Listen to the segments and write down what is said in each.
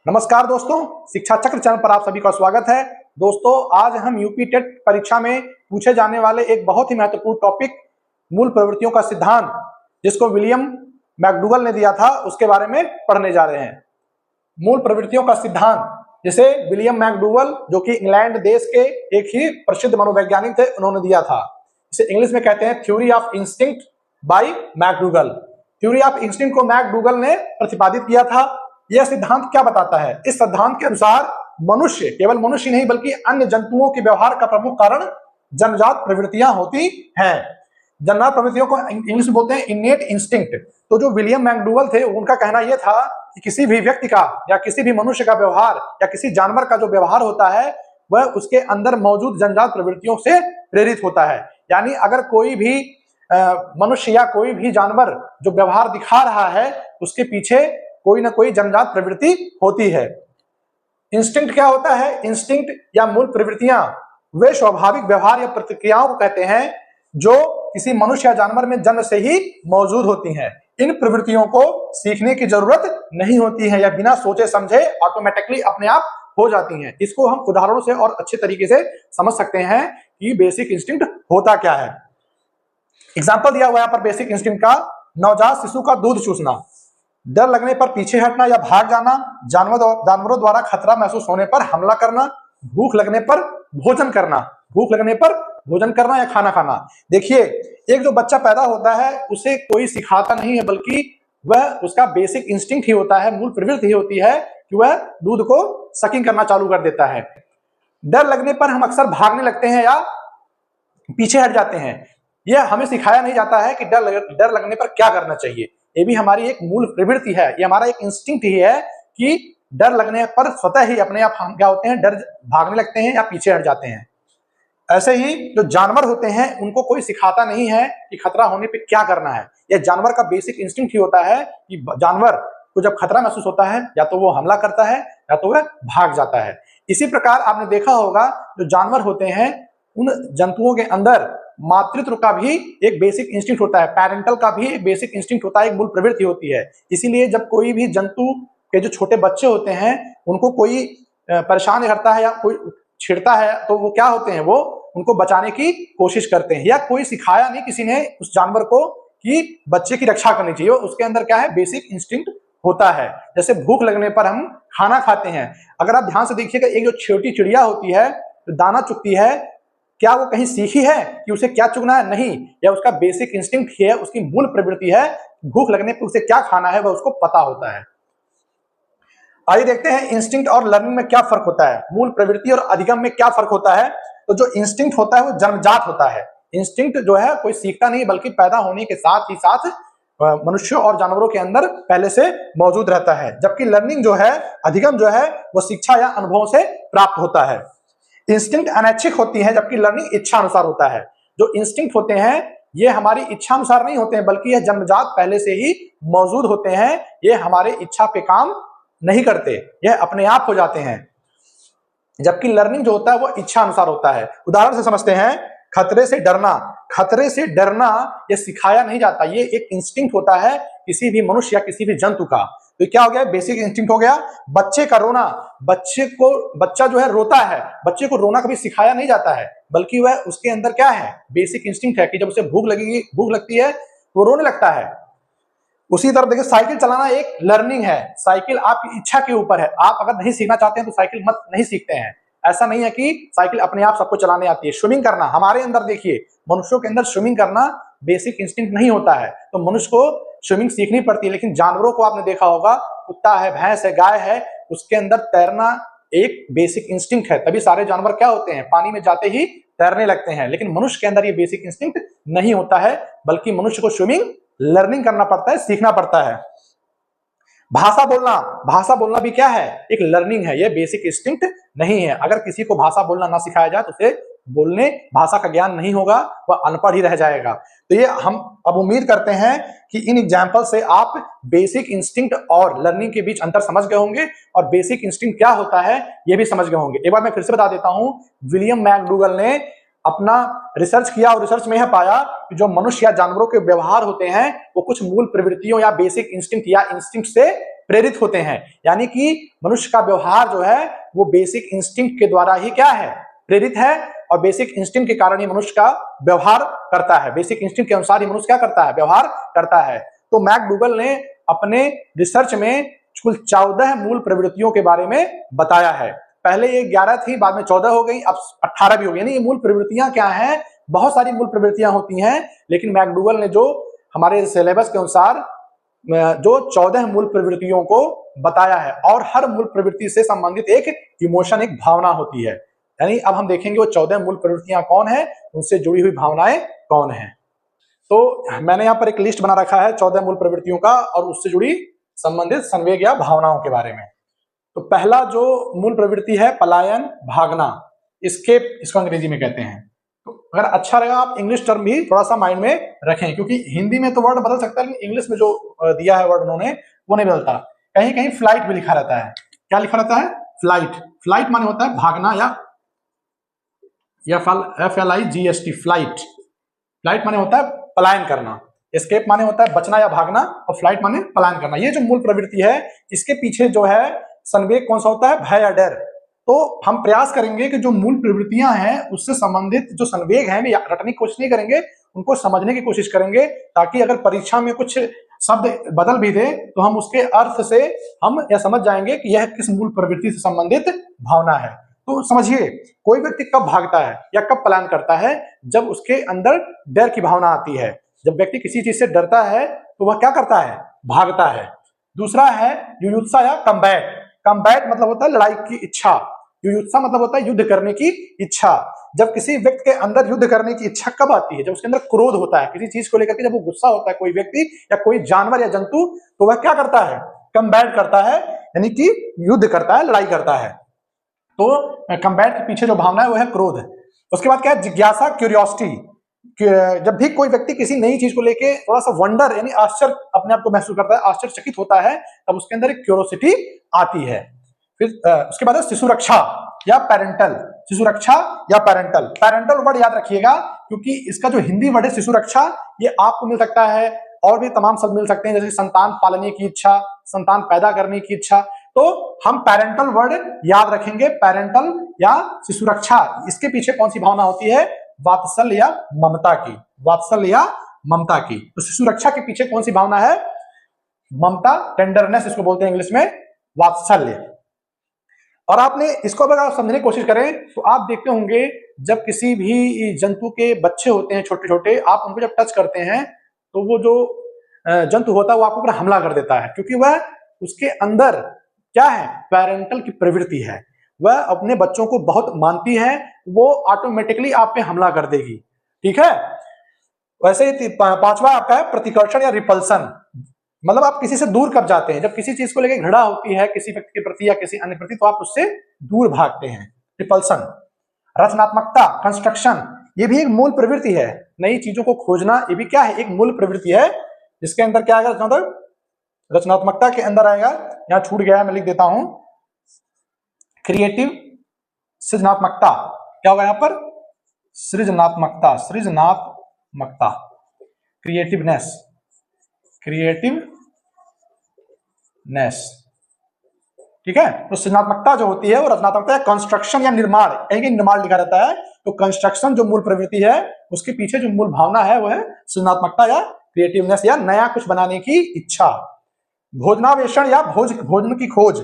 नमस्कार दोस्तों, शिक्षा चक्र चैनल पर आप सभी का स्वागत है। दोस्तों, आज हम यूपी टेट परीक्षा में पूछे जाने वाले एक बहुत ही महत्वपूर्ण टॉपिक मूल प्रवृत्तियों का सिद्धांत, जिसको विलियम मैकडूगल ने दिया था, उसके बारे में पढ़ने जा रहे हैं। मूल प्रवृत्तियों का सिद्धांत, जिसे विलियम मैकडूगल, जो कि इंग्लैंड देश के एक ही प्रसिद्ध मनोवैज्ञानिक थे, उन्होंने दिया था। इसे इंग्लिश में कहते हैं theory of instinct by McDougall. Theory of instinct को मैकडूगल ने प्रतिपादित किया था। यह सिद्धांत क्या बताता है? इस सिद्धांत के अनुसार मनुष्य, केवल मनुष्य नहीं बल्कि अन्य जंतुओं के व्यवहार का प्रमुख कारण जन्मजात प्रवृत्तियां होती हैं। जन्मजात प्रवृत्तियों को इंग्लिश में बोलते हैं इनेट इंस्टिंक्ट। तो जो विलियम मैकडूगल थे, उनका कहना यह था कि किसी भी व्यक्ति का या किसी भी मनुष्य का व्यवहार या किसी जानवर का जो व्यवहार होता है, वह उसके अंदर मौजूद जन्मजात प्रवृत्तियों से प्रेरित होता है। यानी अगर कोई भी मनुष्य या कोई भी जानवर जो व्यवहार दिखा रहा है, उसके पीछे कोई ना कोई जन्मजात प्रवृत्ति होती है। इंस्टिंक्ट क्या होता है? इंस्टिंक्ट या मूल प्रवृत्तियां वे स्वाभाविक व्यवहार या प्रतिक्रियाओं को कहते हैं जो किसी मनुष्य या जानवर में जन्म से ही मौजूद होती हैं। इन प्रवृत्तियों को सीखने की जरूरत नहीं होती है या बिना सोचे समझे ऑटोमेटिकली अपने आप हो जाती हैं। इसको हम उदाहरणों से और अच्छे तरीके से समझ सकते हैं कि बेसिक इंस्टिंक्ट होता क्या है। एग्जाम्पल दिया हुआ है यहाँ पर बेसिक इंस्टिंक्ट का। नवजात शिशु का दूध चूसना, डर लगने पर पीछे हटना या भाग जाना, जानवरों द्वारा खतरा महसूस होने पर हमला करना, भूख लगने पर भोजन करना, भूख लगने पर भोजन करना या खाना खाना। देखिए, एक जो बच्चा पैदा होता है उसे कोई सिखाता नहीं है, बल्कि वह उसका बेसिक इंस्टिंक्ट ही होता है, मूल प्रवृत्ति ही होती है कि वह दूध को सकिंग करना चालू कर देता है। डर लगने पर हम अक्सर भागने लगते हैं या पीछे हट जाते हैं। यह हमें सिखाया नहीं जाता है कि डर लगने पर क्या करना चाहिए। ये भी हमारी एक मूल प्रवृत्ति है, ये हमारा एक इंस्टिंक्ट ही है कि डर लगने पर स्वतः ही अपने आप हम क्या होते हैं, डर भागने लगते हैं या पीछे हट जाते हैं। ऐसे ही जो जानवर होते हैं, उनको कोई सिखाता नहीं है कि खतरा होने पे क्या करना है। यह जानवर का बेसिक इंस्टिंक्ट ही होता है कि जानवर को जब खतरा महसूस होता है, या तो वो हमला करता है या तो वह भाग जाता है। इसी प्रकार आपने देखा होगा, जो जानवर होते हैं उन जंतुओं के अंदर मातृत्व का भी एक बेसिक इंस्टिंक्ट होता है, पेरेंटल का भी एक बेसिक इंस्टिंक्ट होता है, एक मूल प्रवृत्ति होती है। इसीलिए जब कोई भी जंतु के जो छोटे बच्चे होते हैं, उनको कोई परेशान करता है या कोई छेड़ता है, तो वो क्या होते हैं, वो उनको बचाने की कोशिश करते हैं। या कोई सिखाया नहीं किसी ने उस जानवर को कि बच्चे की रक्षा करनी चाहिए, उसके अंदर क्या है, बेसिक इंस्टिंक्ट होता है। जैसे भूख लगने पर हम खाना खाते हैं। अगर आप ध्यान से देखिएगा, एक जो छोटी चिड़िया होती है जो दाना चुगती है, क्या वो कहीं सीखी है कि उसे क्या चुगना है? नहीं, या उसका बेसिक इंस्टिंक्ट ही है, उसकी मूल प्रवृत्ति है। भूख लगने पर उसे क्या खाना है वह उसको पता होता है। आइए देखते हैं इंस्टिंक्ट और लर्निंग में क्या फर्क होता है, मूल प्रवृत्ति और अधिगम में क्या फर्क होता है। तो जो इंस्टिंक्ट होता है वो जन्मजात होता है। इंस्टिंक्ट जो है कोई सीखता नहीं, बल्कि पैदा होने के साथ ही साथ मनुष्यों और जानवरों के अंदर पहले से मौजूद रहता है। जबकि लर्निंग जो है, अधिगम जो है, वो शिक्षा या अनुभव से प्राप्त होता है। इंस्टिंक्ट अनैच्छिक होती है, जबकि लर्निंग इच्छा अनुसार होता है। जो इंस्टिंक्ट होते हैं ये हमारी इच्छा अनुसार नहीं होते हैं, बल्कि यह जन्मजात पहले से ही मौजूद होते हैं। ये हमारे इच्छा पे काम नहीं करते, यह अपने आप हो जाते हैं। जबकि लर्निंग जो होता है वो इच्छा अनुसार होता है। उदाहरण से समझते हैं, खतरे से डरना। खतरे से डरना यह सिखाया नहीं जाता, ये एक इंस्टिंक्ट होता है किसी भी मनुष्य या किसी भी जंतु का। तो क्या हो गया, बेसिक इंस्टिंक्ट हो गया। बच्चे का रोना, बच्चा जो है रोता है, बच्चे को रोना कभी सिखाया नहीं जाता है, बल्कि वह उसके अंदर क्या है, बेसिक इंस्टिंक्ट है कि जब उसे भूख लगती है तो वो रोने लगता है। उसी तरह देखिए, साइकिल चलाना एक लर्निंग है। साइकिल आपकी इच्छा के ऊपर है, आप अगर नहीं सीखना चाहते हैं तो साइकिल मत नहीं सीखते हैं। ऐसा नहीं है कि साइकिल अपने आप सबको चलाने आती है। स्विमिंग करना, हमारे अंदर देखिए, मनुष्यों के अंदर स्विमिंग करना बेसिक इंस्टिंक्ट नहीं होता है, तो मनुष्य को स्विमिंग सीखनी पड़ती है। लेकिन जानवरों को आपने देखा होगा, कुत्ता है, भैंस है, गाय है, उसके अंदर तैरना एक बेसिक इंस्टिंक्ट है। तभी सारे जानवर क्या होते हैं, पानी में जाते ही तैरने लगते हैं। लेकिन मनुष्य के अंदर ये बेसिक इंस्टिंक्ट नहीं होता है, बल्कि मनुष्य को स्विमिंग लर्निंग करना पड़ता है, सीखना पड़ता है। भाषा बोलना भी क्या है, एक लर्निंग है, ये बेसिक इंस्टिंक्ट नहीं है। अगर किसी को भाषा बोलना ना सिखाया जाए तो उसे बोलने, भाषा का ज्ञान नहीं होगा, वह अनपढ़ ही रह जाएगा। तो ये हम अब उम्मीद करते हैं कि इन एग्जाम्पल से आप बेसिक इंस्टिंक्ट और लर्निंग के बीच अंतर समझ गए होंगे, और बेसिक इंस्टिंक्ट क्या होता है ये भी समझ गए होंगे। एक बार मैं फिर से बता देता हूं, विलियम मैकडूगल ने अपना रिसर्च किया और रिसर्च में यह पाया कि जो मनुष्य या जानवरों के व्यवहार होते हैं वो कुछ मूल प्रवृत्तियों या बेसिक इंस्टिंक्ट या इंस्टिंक्ट से प्रेरित होते हैं। यानी कि मनुष्य का व्यवहार जो है वो बेसिक इंस्टिंक्ट के द्वारा ही क्या है, प्रेरित है, और बेसिक इंस्टिंक्ट के कारण ही मनुष्य का व्यवहार करता है। बेसिक इंस्टिंक्ट के अनुसार ही मनुष्य क्या करता है, व्यवहार करता है। तो मैकडूगल ने अपने रिसर्च में कुल 14 मूल प्रवृत्तियों के बारे में बताया है। पहले ये 11 थी, बाद में 14 हो गई, अब 18 भी हो गई। यानी ये मूल प्रवृत्तियां क्या हैं, बहुत सारी मूल प्रवृत्तियां होती हैं, लेकिन मैकडूगल ने जो हमारे सिलेबस के अनुसार जो 14 मूल प्रवृत्तियों को बताया है, और हर मूल प्रवृत्ति से संबंधित एक इमोशन, एक भावना होती है। यानी अब हम देखेंगे वो 14 मूल प्रवृत्तियां कौन है, उनसे जुड़ी हुई भावनाएं कौन है। तो मैंने यहाँ पर एक लिस्ट बना रखा है 14 मूल प्रवृत्तियों का और उससे जुड़ी संबंधित संवेग या भावनाओं के बारे में। तो पहला जो मूल प्रवृत्ति है पलायन, भागना, एस्केप इसको अंग्रेजी में कहते हैं। तो अगर अच्छा रहेगा आप इंग्लिश टर्म भी थोड़ा सा माइंड में रखें, क्योंकि हिंदी में तो वर्ड बदल सकता है, लेकिन इंग्लिश में जो दिया है वर्ड उन्होंने वो नहीं बदलता। कहीं कहीं फ्लाइट भी लिखा रहता है। क्या लिखा रहता है, फ्लाइट। फ्लाइट माने होता है भागना, या FLIGHT, फ्लाइट। फ्लाइट माने होता है पलायन करना, एस्केप माने होता है बचना या भागना, और फ्लाइट माने पलायन करना। ये जो मूल प्रवृत्ति है इसके पीछे जो है संवेग कौन सा होता है, भय या डर। तो हम प्रयास करेंगे कि जो मूल प्रवृत्तियां हैं उससे संबंधित जो संवेग हैं रटने की कोशिश नहीं करेंगे, उनको समझने की कोशिश करेंगे, ताकि अगर परीक्षा में कुछ शब्द बदल भी दे तो हम उसके अर्थ से हम यह समझ जाएंगे कि यह किस मूल प्रवृत्ति से संबंधित भावना है। तो समझिए, कोई व्यक्ति कब भागता है या कब पलायन करता है, जब उसके अंदर डर की भावना आती है। जब व्यक्ति किसी चीज से डरता है तो वह क्या करता है, भागता है। दूसरा है युयुत्सा या कम्बैट। कम्बैट मतलब होता है लड़ाई की इच्छा, युयुत्सा मतलब होता है युद्ध करने की इच्छा। जब किसी व्यक्ति के अंदर युद्ध करने की इच्छा कब आती है, जब उसके अंदर क्रोध होता है किसी चीज को लेकर के, जब वो गुस्सा होता है कोई व्यक्ति या कोई जानवर या जंतु, तो वह क्या करता है, कम्बैट करता है, यानी कि युद्ध करता है, लड़ाई करता है। तो कम्बैट के पीछे जो भावना है वो है क्रोध। उसके बाद क्या है, जिज्ञासा, क्यूरियोसिटी। जब भी कोई व्यक्ति किसी नई चीज को लेके थोड़ा सा वंडर यानी आश्चर्य अपने आप को महसूस करता है, आश्चर्यचकित होता है, तब उसके अंदर एक क्यूरियोसिटी आती है। फिर उसके बाद है शिशुरक्षा या पेरेंटल। शिशुरक्षा या पेरेंटल, पेरेंटल वर्ड याद रखिएगा, क्योंकि इसका जो हिंदी वर्ड है शिशुरक्षा, ये आपको मिल सकता है और भी तमाम शब्द मिल सकते हैं, जैसे संतान पालने की इच्छा, संतान पैदा करने की इच्छा। तो हम पेरेंटल वर्ड याद रखेंगे, पेरेंटल या शिशुरक्षा। इसके पीछे कौन सी भावना होती है, वात्सल्य या ममता की, वात्सल्य या ममता की। तो शिशुरक्षा के पीछे कौन सी भावना है, ममता, टेंडरनेस इसको बोलते हैं इंग्लिश में, वात्सल्य। और आपने इसको अगर आप समझने की कोशिश करें तो आप देखते होंगे जब किसी भी जंतु के बच्चे होते हैं छोटे छोटे, आप उनको जब टच करते हैं तो वो जो जंतु होता है वो आपके ऊपर हमला कर देता है, क्योंकि वह उसके अंदर क्या है, पेरेंटल की प्रवृत्ति है। वह अपने बच्चों को बहुत मानती है, वो ऑटोमेटिकली आप पे हमला कर देगी। ठीक है। वैसे ही पांचवा आपका है प्रतिकर्षण या रिपल्सन। मतलब आप किसी से दूर कब जाते हैं, जब किसी चीज को लेकर घृणा होती है किसी व्यक्ति के प्रति या किसी अन्य प्रति, तो आप उससे दूर भागते हैं, रिपल्सन। रचनात्मकता, कंस्ट्रक्शन, ये भी एक मूल प्रवृत्ति है। नई चीजों को खोजना, ये भी क्या है, एक मूल प्रवृत्ति है, जिसके अंदर क्या आएगा, रचनात्मकता के अंदर आएगा, यहां छूट गया है मैं लिख देता हूं, क्रिएटिव, सृजनात्मकता। क्या होगा यहां पर, सृजनात्मकता, सृजनात्मकता, क्रिएटिवनेस, क्रिएटिवनेस। ठीक है। तो सृजनात्मकता जो होती है वो रचनात्मकता, कंस्ट्रक्शन या निर्माण, कहीं निर्माण लिखा रहता है, तो कंस्ट्रक्शन जो मूल प्रवृत्ति है उसके पीछे जो मूल भावना है वो है सृजनात्मकता या क्रिएटिवनेस या नया कुछ बनाने की इच्छा। भोजनावेषण या भोजन की खोज,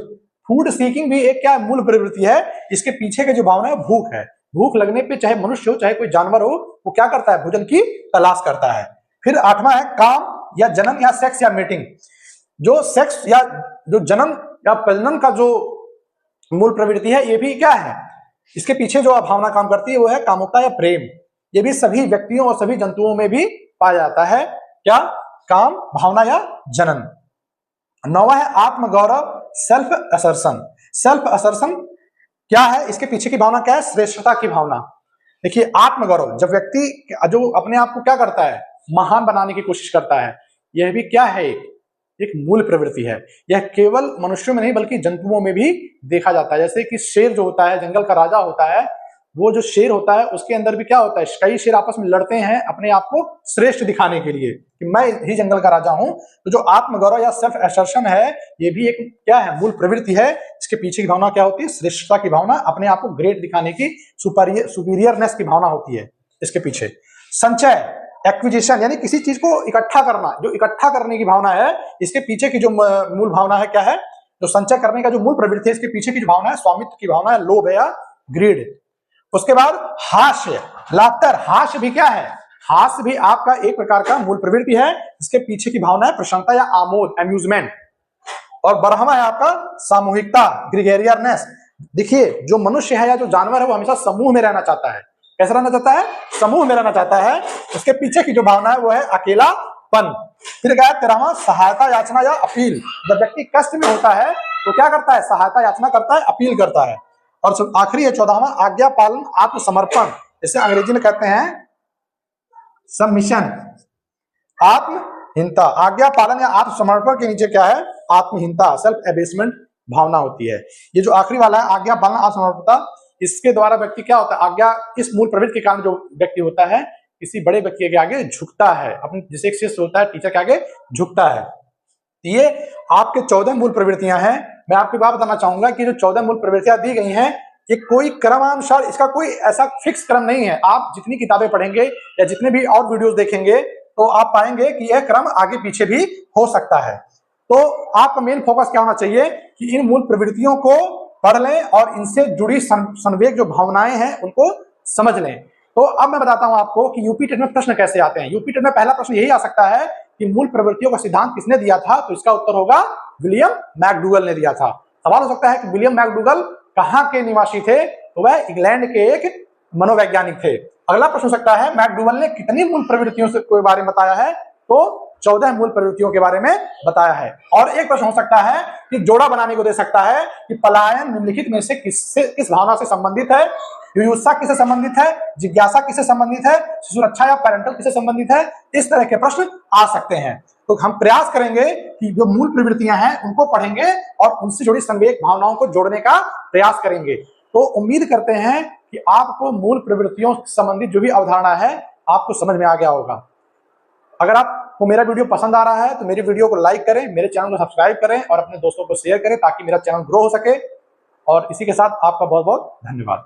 फूड सीकिंग भी एक क्या मूल प्रवृत्ति है। इसके पीछे की जो भावना है भूख है। भूख लगने पे चाहे मनुष्य हो चाहे कोई जानवर हो, वो क्या करता है, भोजन की तलाश करता है। फिर आठवां है काम या जनन या सेक्स या मेटिंग। जो सेक्स या जो जनन या प्रजनन का जो मूल प्रवृत्ति है, ये भी क्या है, इसके पीछे जो भावना काम करती है वो है कामुकता या प्रेम। ये भी सभी व्यक्तियों और सभी जंतुओं में भी पाया जाता है। क्या, काम, भावना या जनन। नौवा है आत्मगौरव, सेल्फ असर्शन। सेल्फ असर्शन क्या है, इसके पीछे की भावना क्या है, श्रेष्ठता की भावना। देखिए आत्मगौरव, जब व्यक्ति जो अपने आप को क्या करता है, महान बनाने की कोशिश करता है, यह भी क्या है, एक मूल प्रवृत्ति है। यह केवल मनुष्यों में नहीं बल्कि जंतुओं में भी देखा जाता है। जैसे कि शेर जो होता है, जंगल का राजा होता है, वो जो शेर होता है उसके अंदर भी क्या होता है, कई शेर आपस में लड़ते हैं अपने आप को श्रेष्ठ दिखाने के लिए कि मैं ही जंगल का राजा हूं। तो जो आत्मगौरव या सेल्फ असर्शन है, ये भी एक क्या है, मूल प्रवृत्ति है। इसके पीछे की भावना क्या होती है, श्रेष्ठता की भावना, अपने आप को ग्रेट दिखाने की, सुपीरियरनेस की भावना होती है इसके पीछे। संचय, एक्विजिशन, यानी किसी चीज को इकट्ठा करना, जो इकट्ठा करने की भावना है, इसके पीछे की जो मूल भावना है क्या है, जो संचय करने का जो मूल प्रवृत्ति है, इसके पीछे की जो भावना है स्वामित्व की भावना है, लोभ या ग्रीड। उसके बाद हास्य, लाफ्टर, हास्य भी क्या है, हास्य भी आपका एक प्रकार का मूल प्रवृत्ति है। इसके पीछे की भावना है प्रसन्नता या आमोद, एम्यूजमेंट। और 12वां है आपका सामूहिकता, ग्रीगेरियरनेस। देखिए जो मनुष्य है या जो जानवर है वो हमेशा समूह में रहना चाहता है। कैसा रहना चाहता है, समूह में रहना चाहता है। उसके पीछे की जो भावना है वो है अकेलापन। फिर क्या है 13वां, सहायता याचना या अपील। जब व्यक्ति कष्ट में होता है तो क्या करता है, सहायता याचना करता है, अपील करता है। और आखिरी है 14वां, आज्ञा पालन, आत्मसमर्पण, इसे अंग्रेजी में कहते हैं सबमिशन। आत्महीनता, आज्ञा पालन या आत्मसमर्पण के नीचे क्या है, आत्महीनता, सेल्फ एबेसमेंट भावना होती है। ये जो आखिरी वाला है आज्ञा पालन आत्मसमर्पणता, इसके द्वारा व्यक्ति क्या होता है, आज्ञा, इस मूल प्रवृत्ति के कारण जो व्यक्ति होता है किसी बड़े व्यक्ति के आगे झुकता है, अपने जैसे एक शिष्य होता है टीचर के आगे झुकता है। ये आपके 14 मूल प्रवृत्तियां हैं। मैं आपको बात बताना चाहूंगा कि जो 14 मूल प्रवृत्तियां दी गई हैं, ये कोई क्रमानुसार, इसका कोई ऐसा फिक्स क्रम नहीं है। आप जितनी किताबें पढ़ेंगे या जितने भी और वीडियोस देखेंगे तो आप पाएंगे कि यह क्रम आगे पीछे भी हो सकता है। तो आपका मेन फोकस क्या होना चाहिए कि इन मूल प्रवृत्तियों को पढ़ लें और इनसे जुड़ी संवेग जो भावनाएं हैं उनको समझ लें। तो अब मैं बताता हूं आपको कि यूपी टेट में प्रश्न कैसे आते हैं। यूपी टेट में पहला प्रश्न यही आ सकता है कि मूल प्रवृत्तियों का सिद्धांत किसने दिया था, तो इसका उत्तर होगा विलियम मैकडूगल ने दिया था। सवाल हो सकता है कि विलियम मैकडूगल कहां के निवासी थे, तो वह इंग्लैंड के एक मनोवैज्ञानिक थे। अगला प्रश्न हो सकता है मैकडूगल ने कितनी मूल प्रवृत्तियों के बारे में बताया है, तो 14 मूल प्रवृत्तियों के बारे में बताया है। और एक प्रश्न हो सकता है कि जोड़ा बनाने को दे सकता है कि पलायन निम्नलिखित में से किस भावना से संबंधित है, युयुत्सा किससे संबंधित है, जिज्ञासा किससे संबंधित है, सुरक्षा या पैरेंटल किससे संबंधित है। इस तरह के प्रश्न आ सकते हैं। तो हम प्रयास करेंगे कि जो मूल प्रवृत्तियां हैं उनको पढ़ेंगे और उनसे जुड़ी संवेग भावनाओं को जोड़ने का प्रयास करेंगे। तो उम्मीद करते हैं कि आपको मूल प्रवृत्तियों से संबंधित जो भी अवधारणा है आपको समझ में आ गया होगा। अगर आपको मेरा वीडियो पसंद आ रहा है तो मेरी वीडियो को लाइक करें, मेरे चैनल को सब्सक्राइब करें और अपने दोस्तों को शेयर करें ताकि मेरा चैनल ग्रो हो सके। और इसी के साथ आपका बहुत बहुत धन्यवाद।